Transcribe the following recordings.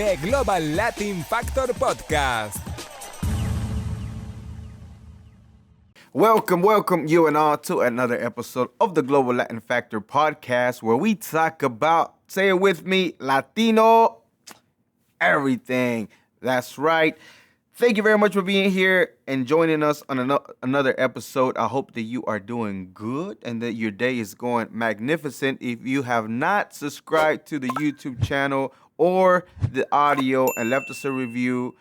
The Global Latin Factor Podcast. Welcome you and all to another episode of the Global Latin Factor Podcast, where we talk about, say it with me, Latino everything. That's right. Thank you very much for being here and joining us on another episode. I hope that you are doing good and that your day is going magnificent. If you have not subscribed to the YouTube channel or the audio and left us a review,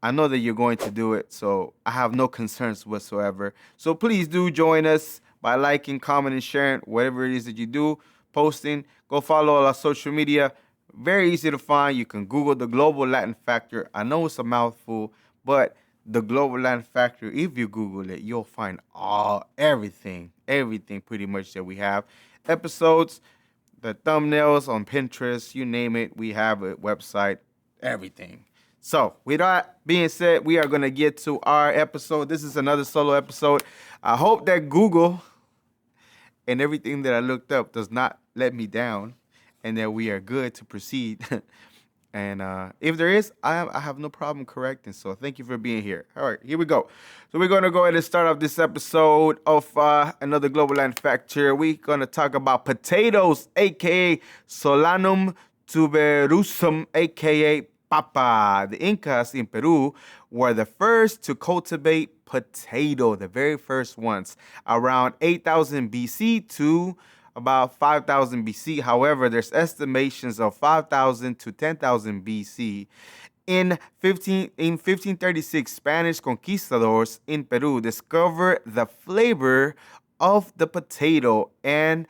I know that you're going to do it, so I have no concerns whatsoever. So please do join us by liking, commenting, sharing, whatever it is that you do, posting. Go follow all our social media. Very easy to find. You can Google the Global Latin Factor. I know it's a mouthful, but the Global Latin Factor, if you Google it, you'll find everything pretty much that we have. Episodes, the thumbnails on Pinterest, you name it, we have a website, everything. So, with that being said, we are going to get to our episode. This is another solo episode. I hope that Google and everything that I looked up does not let me down and that we are good to proceed. And if there is, I have no problem correcting. So, thank you for being here. All right, here we go. So, we're going to go ahead and start off this episode of another Global Land Factor. We're going to talk about potatoes, a.k.a. Solanum tuberosum, a.k.a. papa. The Incas in Peru were the first to cultivate potato, the very first ones, around 8,000 BC to about 5,000 BC. However, there's estimations of 5,000 to 10,000 BC. In 1536, Spanish conquistadors in Peru discovered the flavor of the potato and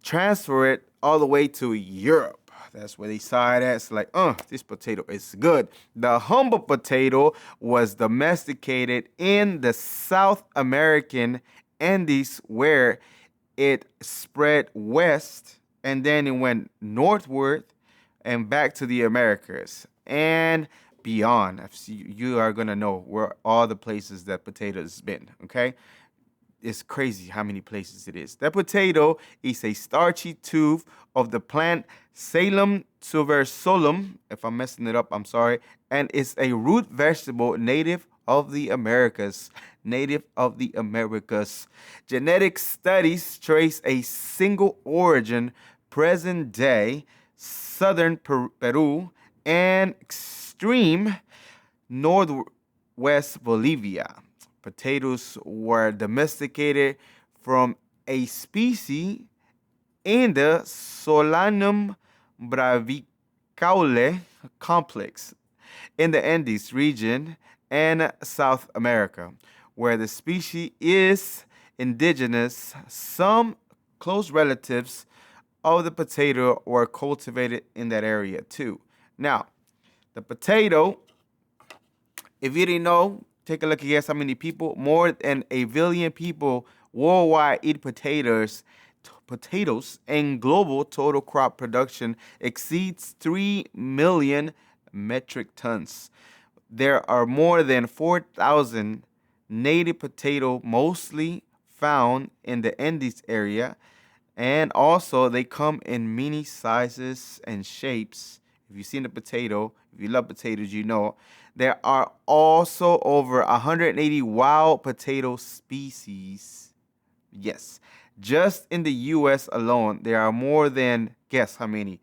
transferred it all the way to Europe. That's where they saw it at. It's like, this potato is good. The humble potato was domesticated in the South American Andes, where it spread west, and then it went northward and back to the Americas and beyond. You are going to know where all the places that potato has been, okay? It's crazy how many places it is. The potato is a starchy tube of the plant Salem tuberosum. If I'm messing it up, I'm sorry. And it's a root vegetable native of the Americas. Genetic studies trace a single origin, present day southern Peru and extreme northwest Bolivia. Potatoes were domesticated from a species in the Solanum bravicaule complex in the Andes region and South America, where the species is indigenous. Some close relatives of the potato were cultivated in that area too. Now, the potato, if you didn't know, take a look at guess how many people. More than 1 billion people worldwide eat potatoes, and global total crop production exceeds 3 million metric tons. There are more than 4,000 native potato, mostly found in the Andes area, and also they come in many sizes and shapes. If you've seen a potato, if you love potatoes, you know. There are also over 180 wild potato species. Yes, just in the U.S. alone, there are more than, guess how many?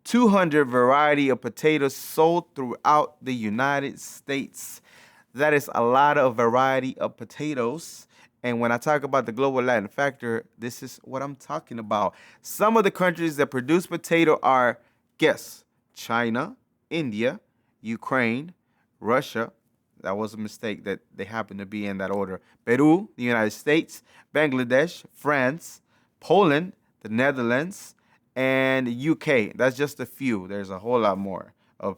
200 variety of potatoes sold throughout the United States. That is a lot of variety of potatoes. And when I talk about the Global Latin Factor, this is what I'm talking about. Some of the countries that produce potato are, guess, China, India, Ukraine, Russia. That was a mistake that they happen to be in that order. Peru, the United States, Bangladesh, France, Poland, the Netherlands, and the UK. That's just a few. There's a whole lot more of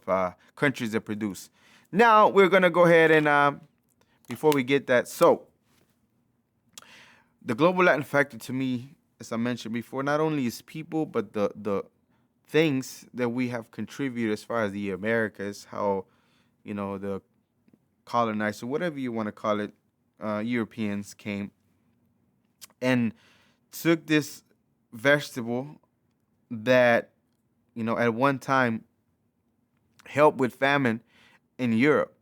countries that produce. Now, we're going to go ahead and, before we get that, so the Global Latin Factor to me, as I mentioned before, not only is people, but the things that we have contributed as far as the Americas, how, the colonizer, whatever you want to call it, Europeans came and took this vegetable that, at one time help with famine in Europe.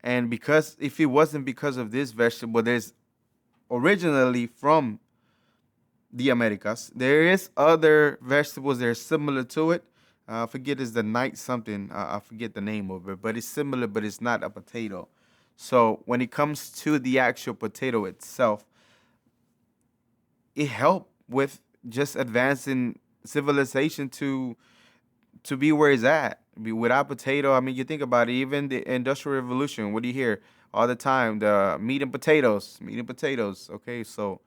And because if it wasn't because of this vegetable, there's originally from the Americas. There is other vegetables that are similar to it. I forget is the night something. I forget the name of it, but it's similar, but it's not a potato. So when it comes to the actual potato itself, it helped with just advancing civilization to be where it's at. Without potato, I mean, you think about it, even the Industrial Revolution, what do you hear all the time? The meat and potatoes. Okay, so,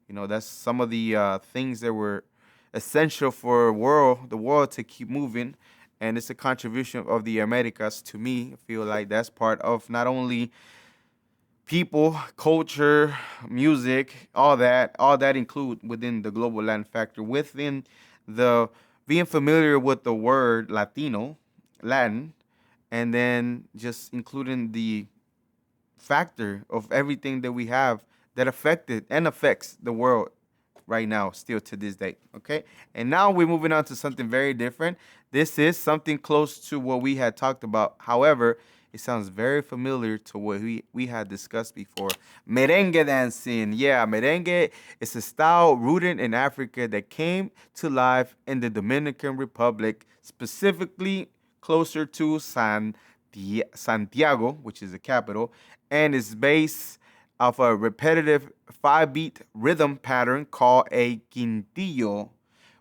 that's some of the things that were essential for the world to keep moving. And it's a contribution of the Americas to me. I feel like that's part of not only people, culture, music, all that include within the global Latin factor, within the being familiar with the word Latino, Latin, and then just including the factor of everything that we have that affected and affects the world right now, still to this day. Okay. And now we're moving on to something very different. This is something close to what we had talked about. However, it sounds very familiar to what we had discussed before. Merengue dancing. Yeah, merengue is a style rooted in Africa that came to life in the Dominican Republic, specifically closer to Santiago, which is the capital, and is based off a repetitive 5-beat rhythm pattern called a quintillo.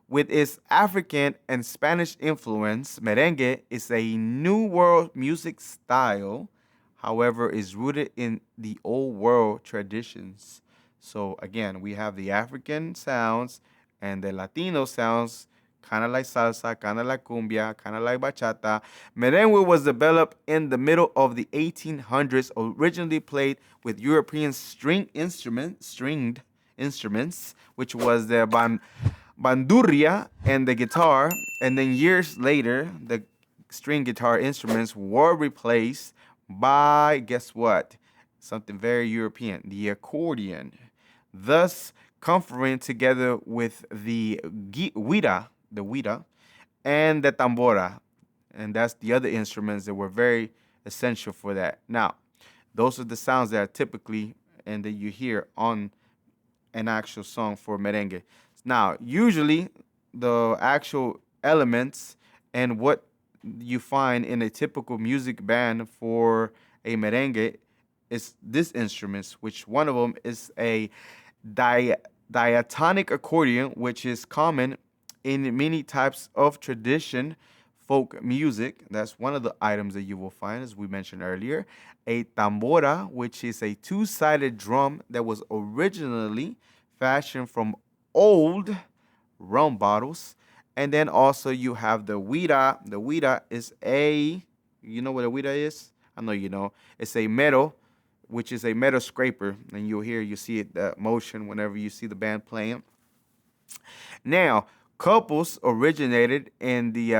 With its African and Spanish influence, merengue is a new world music style, however, is rooted in the old world traditions. So again, we have the African sounds and the Latino sounds, kind of like salsa, kind of like cumbia, kind of like bachata. Merengue was developed in the middle of the 1800s, originally played with European stringed instruments, which was the bandurria and the guitar, and then years later, the string guitar instruments were replaced by, guess what? Something very European, the accordion. Thus, conferring together with the huira, and the tambora. And that's the other instruments that were very essential for that. Now, those are the sounds that are typically and that you hear on an actual song for merengue. Now, usually the actual elements and what you find in a typical music band for a merengue is these instruments, which one of them is a diatonic accordion, which is common in many types of tradition folk music. That's one of the items that you will find, as we mentioned earlier. A tambora, which is a two-sided drum that was originally fashioned from old rum bottles. And then also you have the huira. The huira is you know what a huira is? I know you know. It's a metal, which is a metal scraper. And you see it, the motion whenever you see the band playing. Now, couples dance originated in the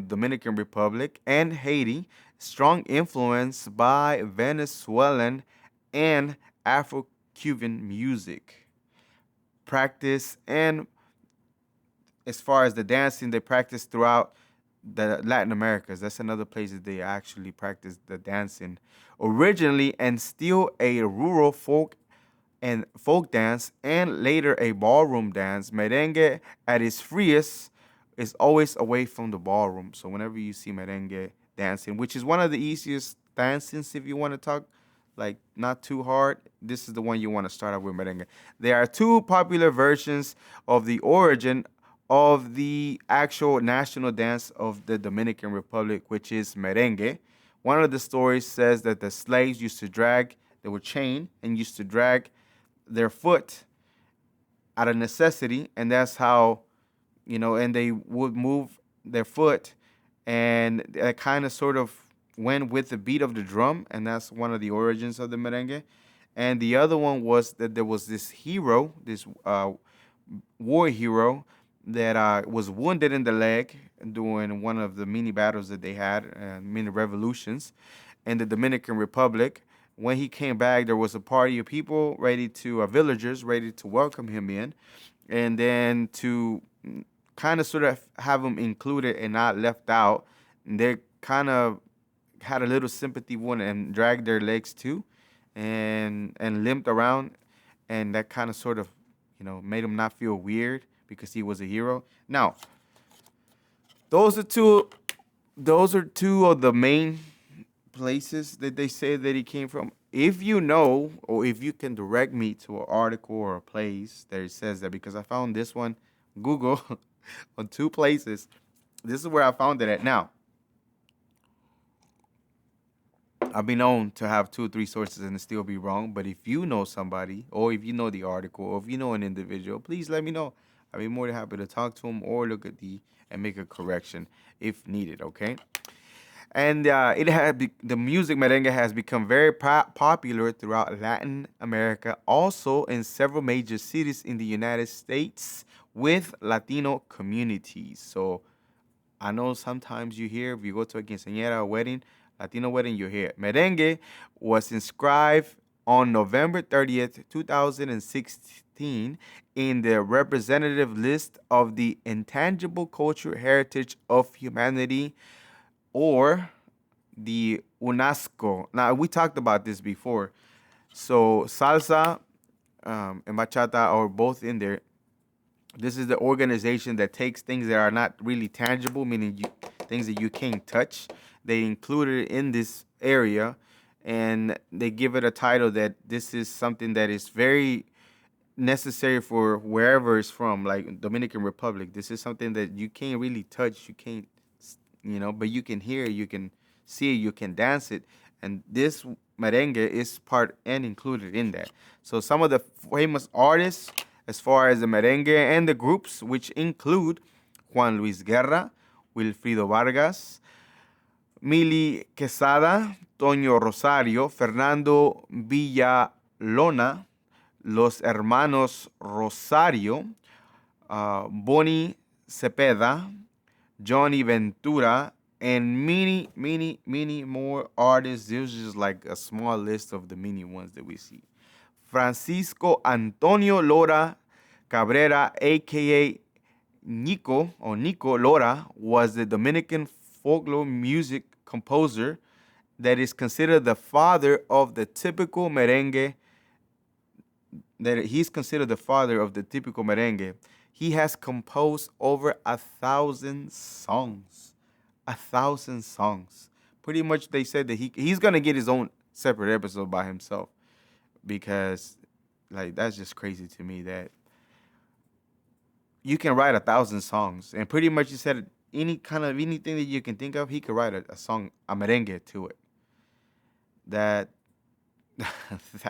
Dominican Republic and Haiti, strong influence by Venezuelan and Afro-Cuban music. Practice, and as far as the dancing, they practice throughout the Latin Americas. That's another place that they actually practice the dancing. Originally and still a rural folk dance, and later a ballroom dance, merengue at its freest is always away from the ballroom. So whenever you see merengue dancing, which is one of the easiest dancings if you want to talk like not too hard, this is the one you want to start out with, merengue. There are two popular versions of the origin of the actual national dance of the Dominican Republic, which is merengue. One of the stories says that the slaves they were chained and used to drag their foot out of necessity, and that's how, and they would move their foot, and that kind of sort of went with the beat of the drum, and that's one of the origins of the merengue. And the other one was that there was this hero, this war hero, that was wounded in the leg during one of the mini battles that they had, mini revolutions in the Dominican Republic. When he came back, there was a party of people villagers ready to welcome him in, and then to kind of sort of have him included and not left out, they kind of had a little sympathy one and dragged their legs too, and limped around, and that kind of sort of, made him not feel weird because he was a hero. Now, those are two. Those are two of the main places that they say that he came from. If you know, or if you can direct me to an article or a place that it says that, because I found this one, Google, on two places. This is where I found it at. Now, I've been known to have two or three sources and still be wrong. But if you know somebody, or if you know the article, or if you know an individual, please let me know. I'd be more than happy to talk to him or look at and make a correction if needed. Okay. And the music merengue has become very popular throughout Latin America, also in several major cities in the United States with Latino communities. So I know sometimes you hear, if you go to a quinceañera, a wedding, Latino wedding, you hear it. Merengue was inscribed on November 30th, 2016 in the representative list of the Intangible Cultural Heritage of Humanity, or the UNESCO. Now, we talked about this before. So salsa and bachata are both in there. This is the organization that takes things that are not really tangible, meaning things that you can't touch. They include it in this area, and they give it a title that this is something that is very necessary for wherever it's from, like Dominican Republic. This is something that you can't really touch. You can't, but you can hear, you can see it, you can dance it. And this merengue is part and included in that. So some of the famous artists as far as the merengue and the groups, which include Juan Luis Guerra, Wilfrido Vargas, Mili Quesada, Toño Rosario, Fernando Villalona, Los Hermanos Rosario, Bonnie Cepeda, Johnny Ventura, and many, many, many more artists. There's just like a small list of the many ones that we see. Francisco Antonio Lora Cabrera, a.k.a. Nico Lora, was the Dominican folklore music composer that is considered the father of the typical merengue. That he's considered the father of the typical merengue. He has composed over 1,000 songs. 1,000 songs. Pretty much they said that he's going to get his own separate episode by himself, because like that's just crazy to me that you can write 1,000 songs, and pretty much he said anything that you can think of, he could write a song, a merengue to it. That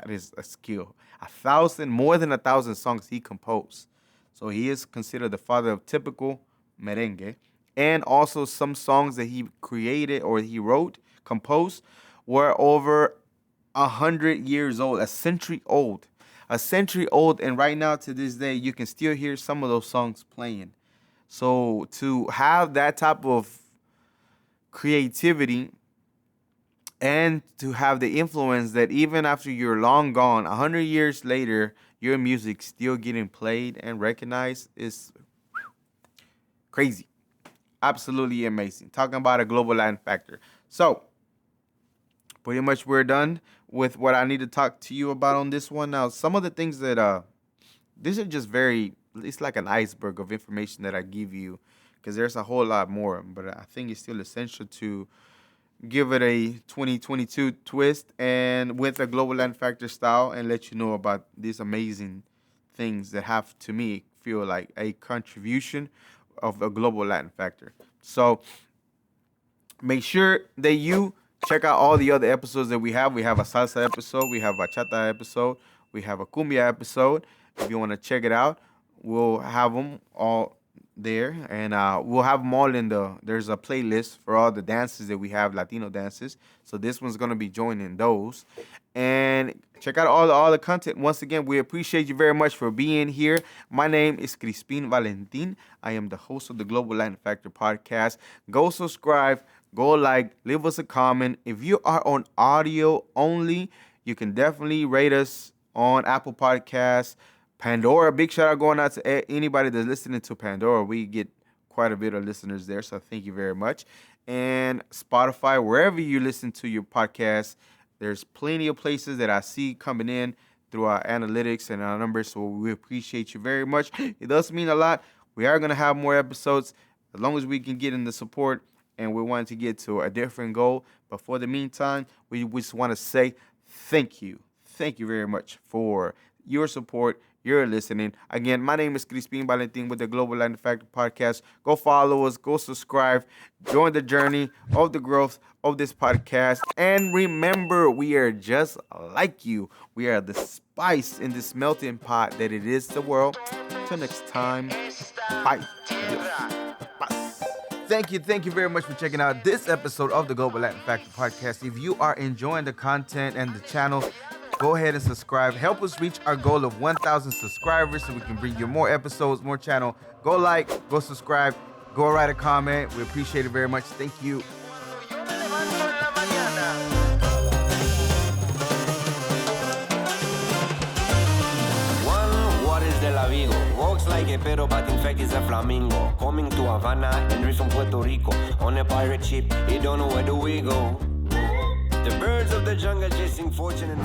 is a skill. 1,000, more than 1,000 songs he composed. So he is considered the father of typical merengue. And also some songs that he created or he wrote, composed, were over 100 years old, a century old. A century old, and right now to this day, you can still hear some of those songs playing. So to have that type of creativity and to have the influence that even after you're long gone, 100 years later, your music still getting played and recognized is crazy. Absolutely amazing. Talking about a global Latin factor. So, pretty much we're done with what I need to talk to you about on this one. Now, some of the things that, these are just it's like an iceberg of information that I give you, because there's a whole lot more, but I think it's still essential to give it a 2022 twist and with a global Latin factor style, and let you know about these amazing things that have, to me, feel like a contribution of a global Latin factor. So make sure that you check out all the other episodes that we have. We have a salsa episode, we have a bachata episode, we have a cumbia episode. If you want to check it out, we'll have them all there, and we'll have them all there's a playlist for all the dances that we have, Latino dances. So this one's going to be joining those. And check out all the content. Once again, we appreciate you very much for being here. My name is Crispin Valentin. I am the host of the Global Latin Factor podcast. Go subscribe, go like, leave us a comment. If you are on audio only, you can definitely rate us on Apple Podcasts, Pandora. Big shout out going out to anybody that's listening to Pandora. We get quite a bit of listeners there, so thank you very much. And Spotify, wherever you listen to your podcast, there's plenty of places that I see coming in through our analytics and our numbers, so we appreciate you very much. It does mean a lot. We are going to have more episodes as long as we can get in the support, and we want to get to a different goal. But for the meantime, we just want to say thank you. Thank you very much for your support, your listening. Again, my name is Crispin Valentin with the Global Latin Factor Podcast. Go follow us, go subscribe, join the journey of the growth of this podcast. And remember, we are just like you. We are the spice in this melting pot that it is the world. Until next time, bye. Thank you very much for checking out this episode of the Global Latin Factor Podcast. If you are enjoying the content and the channel, go ahead and subscribe. Help us reach our goal of 1,000 subscribers so we can bring you more episodes, more channel. Go like, go subscribe, go write a comment. We appreciate it very much. Thank you. Walks like a pero but in fact is a flamingo. Coming to Havana and reach from Puerto Rico. On a pirate ship, you don't know where do we go. The birds of the jungle chasing fortune and